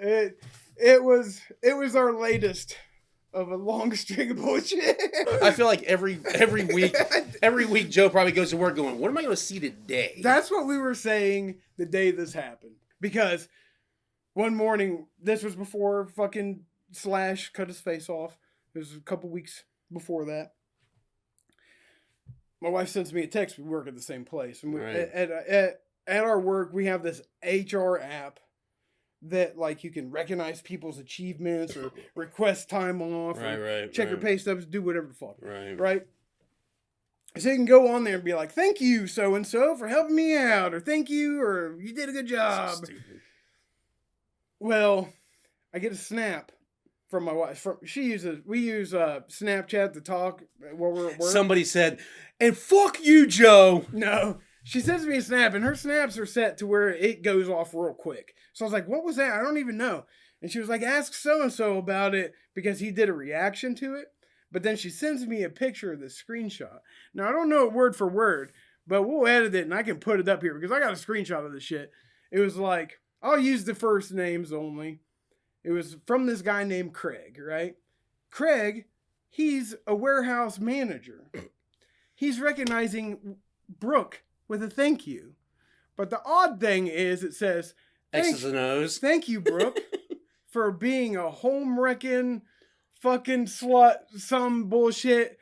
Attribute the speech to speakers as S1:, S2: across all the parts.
S1: it was our latest of a long string of bullshit.
S2: I feel like every week Joe probably goes to work going, what am I going to see today?
S1: That's what we were saying the day this happened. Because one morning, this was before fucking Slash cut his face off. It was a couple weeks before that. My wife sends me a text. We work at the same place. And at our work, we have this HR app that, like, you can recognize people's achievements or request time off or check your pay stubs, do whatever the fuck. Right? So you can go on there and be like, thank you, so-and-so, for helping me out, or thank you, or you did a good job. So stupid. Well, I get a snap from my wife. We use Snapchat to talk while we're at work.
S2: Somebody said, and fuck you, Joe.
S1: No. She sends me a snap, and her snaps are set to where it goes off real quick. So I was like, what was that? I don't even know. And she was like, ask so-and-so about it because he did a reaction to it. But then she sends me a picture of the screenshot. Now, I don't know it word for word, but we'll edit it, and I can put it up here because I got a screenshot of this shit. It was like, I'll use the first names only. It was from this guy named Craig, right? Craig, he's a warehouse manager. He's recognizing Brooke with a thank you. But the odd thing is it says,
S2: X's and O's.
S1: Thank you, Brooke, for being a home-wrecking fucking slut, some bullshit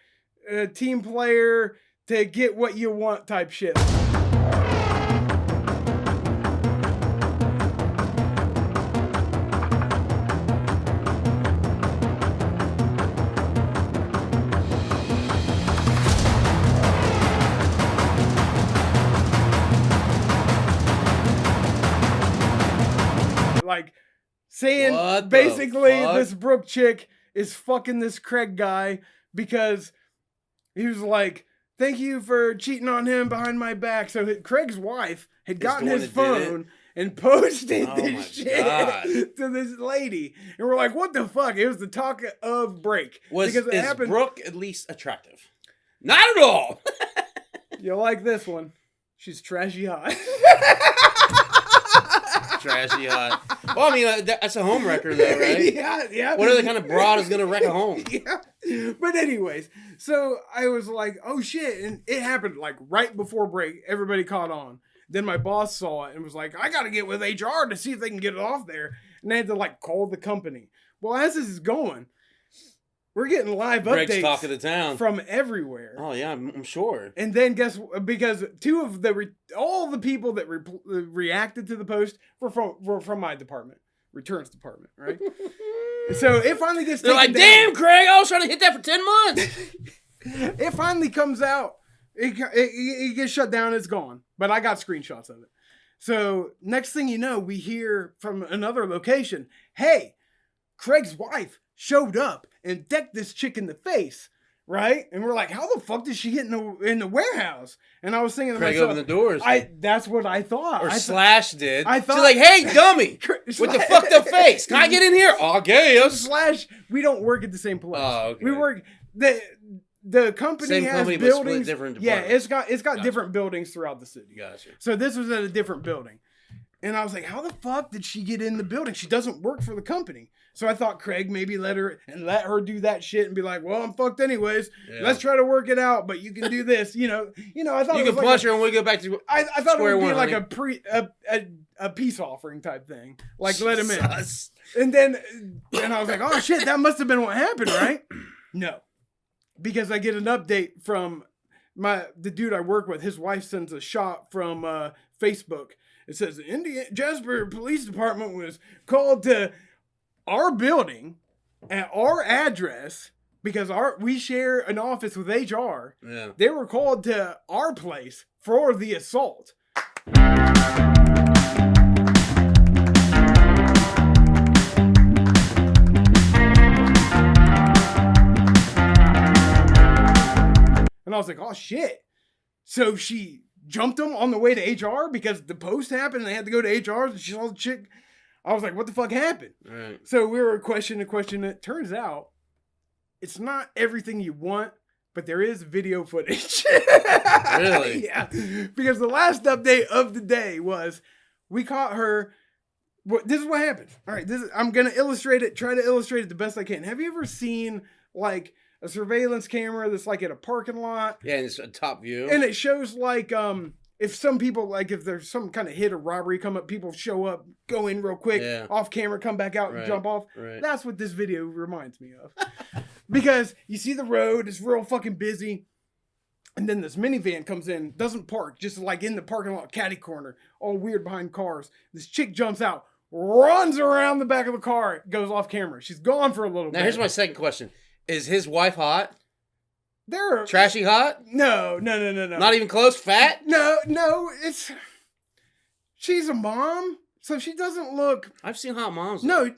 S1: team player to get what you want type shit. Like, saying basically this Brooke chick is fucking this Craig guy because he was like, thank you for cheating on him behind my back. So Craig's wife had gotten his phone and posted this shit to this lady. And we're like, what the fuck? It was the talk of break.
S2: Is Brooke at least attractive? Not at all.
S1: You'll like this one. She's trashy hot.
S2: Trashy hot. Well, I mean, that's a home wrecker, though, right?
S1: Yeah.
S2: What other kind of broad is going to wreck a home?
S1: Yeah. But anyways, so I was like, oh shit. And it happened like right before break. Everybody caught on. Then my boss saw it and was like, I got to get with HR to see if they can get it off there. And they had to like call the company. Well, as this is going, we're getting live
S2: Greg's
S1: updates
S2: talk of the town
S1: from everywhere.
S2: Oh yeah, I'm sure.
S1: And then because two of all the people that reacted to the post were from my department, returns department, right? So it finally gets.
S2: They're like, damn, Craig, I was trying to hit that for 10 months.
S1: It finally comes out. It gets shut down. It's gone. But I got screenshots of it. So next thing you know, we hear from another location, hey, Craig's wife showed up and decked this chick in the face, right? And we're like, how the fuck did she get in the warehouse? And I was thinking to
S2: Craig
S1: myself,
S2: opened the doors.
S1: That's what I thought.
S2: Slash did.
S1: I thought,
S2: she's like, hey, dummy, with the fucked up face. Can I get in here? I guess.
S1: Slash, we don't work at the same place.
S2: Oh, okay.
S1: We work, the company
S2: same
S1: has
S2: company,
S1: buildings.
S2: But split different
S1: departments. Yeah, it's got
S2: gotcha.
S1: different buildings throughout the city.
S2: Gotcha.
S1: So this was at a different building. And I was like, how the fuck did she get in the building? She doesn't work for the company. So I thought Craig maybe let her do that shit and be like, well, I'm fucked anyways. Yeah. Let's try to work it out, but you can do this. You know, I thought
S2: you can punch her and we go back to
S1: I thought it would be like a peace offering type thing. Like let him in. And I was like, oh shit, that must have been what happened, right? No. Because I get an update from the dude I work with. His wife sends a shot from Facebook. It says the Jasper Police Department was called to our building at our address because we share an office with HR.
S2: Yeah.
S1: They were called to our place for the assault. And I was like, oh shit. So she jumped them on the way to HR because the post happened and they had to go to HR and she saw the chick. I was like, what the fuck happened?
S2: Right.
S1: So we were questioning. It turns out it's not everything you want, but there is video footage.
S2: Really?
S1: Yeah. Because the last update of the day was we caught her This is what happens. All right, I'm gonna illustrate it. Try to illustrate it the best I can. Have you ever seen like a surveillance camera that's like at a parking lot?
S2: Yeah, and it's a top view,
S1: and it shows like if some people like if there's some kind of hit or robbery come up, people show up, go in real quick, off camera, come back out and jump off.
S2: Right.
S1: That's what this video reminds me of, because you see the road is real fucking busy. And then this minivan comes in, doesn't park, just like in the parking lot, catty corner, all weird behind cars. This chick jumps out, runs around the back of the car, goes off camera. She's gone for a little bit.
S2: Now, here's my second question. Is his wife hot?
S1: They're
S2: trashy hot?
S1: No.
S2: Not even close? Fat?
S1: No, she's a mom, so she doesn't look...
S2: I've seen hot moms.
S1: No,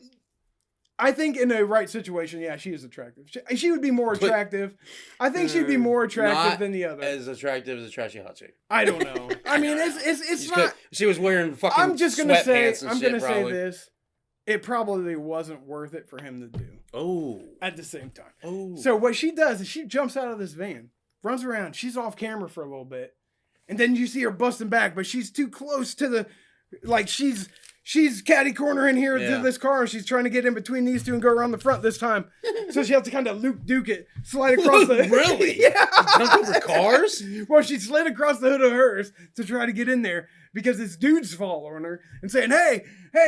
S1: I think in the right situation, yeah, she is attractive. She would be more attractive. I think she'd be more attractive than the other.
S2: As attractive as a trashy hot chick.
S1: I don't know. I mean, it's not.
S2: She was wearing fucking.
S1: I'm just gonna say. I'm gonna
S2: say
S1: this. It probably wasn't worth it for him to do.
S2: Oh.
S1: At the same time.
S2: Oh.
S1: So what she does is she jumps out of this van, runs around. She's off camera for a little bit, and then you see her busting back, but she's too close to the, like she's catty corner in here to this car, and she's trying to get in between these two and go around the front this time. So she has to kind of Luke Duke it, slide across the...
S2: Really?
S1: Yeah.
S2: Jump over cars?
S1: Well, she slid across the hood of hers to try to get in there because this dude's following her and saying, hey,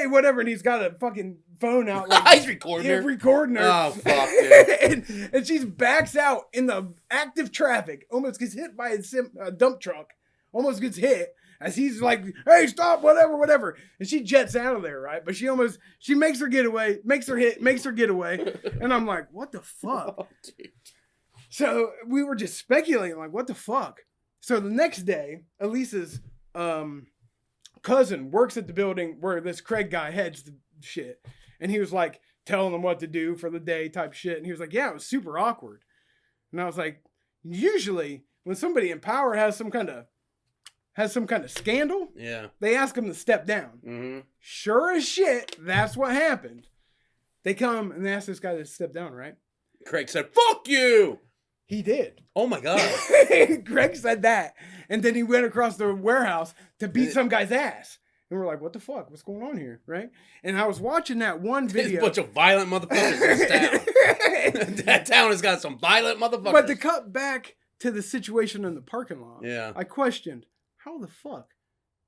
S1: whatever, and he's got a fucking phone out. Like,
S2: he's recording her.
S1: Recording her.
S2: Oh, fuck, dude.
S1: and she backs out in the active traffic, almost gets hit by a dump truck, almost gets hit. As he's like, hey, stop, whatever. And she jets out of there, right? But she makes her getaway, makes her getaway. And I'm like, what the fuck?
S2: Oh, dude.
S1: So we were just speculating, like, what the fuck? So the next day, Elisa's cousin works at the building where this Craig guy heads the shit. And he was like telling them what to do for the day type shit. And he was like, yeah, it was super awkward. And I was like, usually when somebody in power has some kind of scandal, they ask him to step down.
S2: Mm-hmm.
S1: Sure as shit, that's what happened. They come and they ask this guy to step down, right?
S2: Craig said, fuck you!
S1: He did.
S2: Oh my God.
S1: Craig said that. And then he went across the warehouse to beat some guy's ass. And we're like, what the fuck? What's going on here, right? And I was watching that one video.
S2: There's a bunch of violent motherfuckers in this town. That town has got some violent motherfuckers.
S1: But to cut back to the situation in the parking lot, I questioned, how the fuck?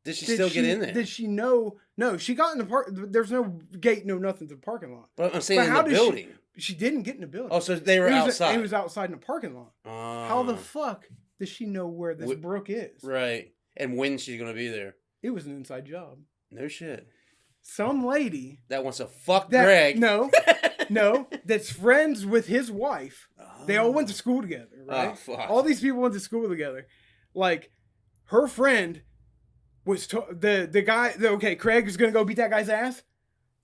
S2: Did she still get in there?
S1: Did she know? No, she got in the park. There's no gate, no nothing to the parking lot.
S2: But I'm saying in the building.
S1: She didn't get in the building.
S2: Oh, so they were outside.
S1: He was outside in the parking lot. How the fuck does she know where this brook is?
S2: Right. And when she's going to be there.
S1: It was an inside job.
S2: No shit.
S1: Some lady.
S2: That wants to fuck Greg.
S1: No, that's friends with his wife. They all went to school together, right?
S2: Oh, fuck.
S1: All these people went to school together. Like, her friend was the guy. Okay, Craig is gonna go beat that guy's ass.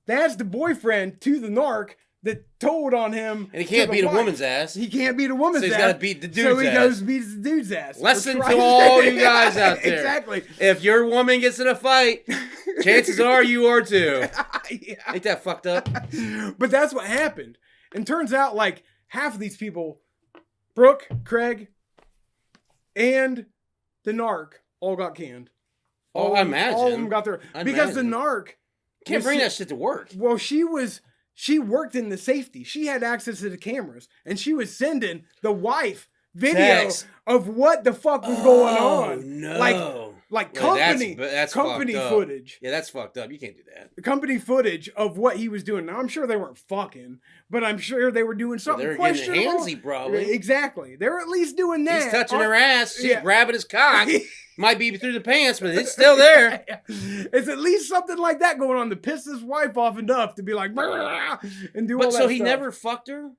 S1: That's the boyfriend to the narc that told on him.
S2: And he can't beat a woman's ass.
S1: He can't beat a woman's ass.
S2: So he's got to beat the dude's ass.
S1: So he goes beats the dude's ass.
S2: Lesson to all you guys out there.
S1: Exactly.
S2: If your woman gets in a fight, chances are you are too.
S1: Yeah.
S2: Ain't that fucked up?
S1: But that's what happened. And turns out like half of these people, Brooke, Craig, and the narc all got canned.
S2: I imagine.
S1: All of them got their... Because the narc...
S2: Can't bring that shit to work.
S1: Well, she worked in the safety. She had access to the cameras. And she was sending the wife video of what the fuck was going on.
S2: No.
S1: Like company footage.
S2: Yeah, that's fucked up. You can't do that.
S1: Company footage of what he was doing. Now, I'm sure they weren't fucking, but I'm sure they were doing something questionable.
S2: They were getting handsy, probably.
S1: Exactly. They were at least doing that.
S2: He's touching her ass. She's grabbing his cock. Might be through the pants, but it's still there.
S1: It's at least something like that going on to piss his wife off enough to be like, and do all that
S2: so he
S1: stuff.
S2: never fucked her?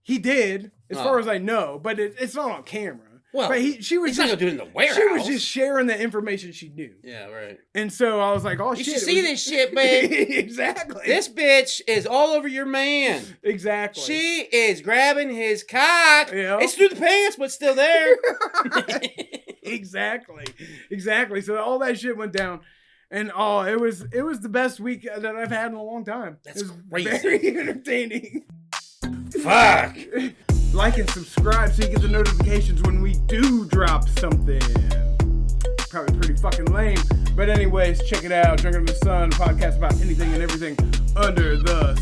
S1: He did, as far as I know, but it's not on camera.
S2: Well,
S1: but he's not going
S2: to do it in the warehouse.
S1: She was just sharing the information she knew.
S2: Yeah, right.
S1: And so I was like, oh, shit.
S2: You should see this shit, babe.
S1: Exactly.
S2: This bitch is all over your man.
S1: Exactly.
S2: She is grabbing his cock.
S1: Yep.
S2: It's through the pants, but still there.
S1: Exactly. So all that shit went down. And it was the best week that I've had in a long time.
S2: That's
S1: crazy. Very entertaining.
S2: Fuck.
S1: Like and subscribe so you get the notifications when we do drop something. probably pretty fucking lame. But anyways, check it out. Drunker Than the Sun, podcast about anything and everything under the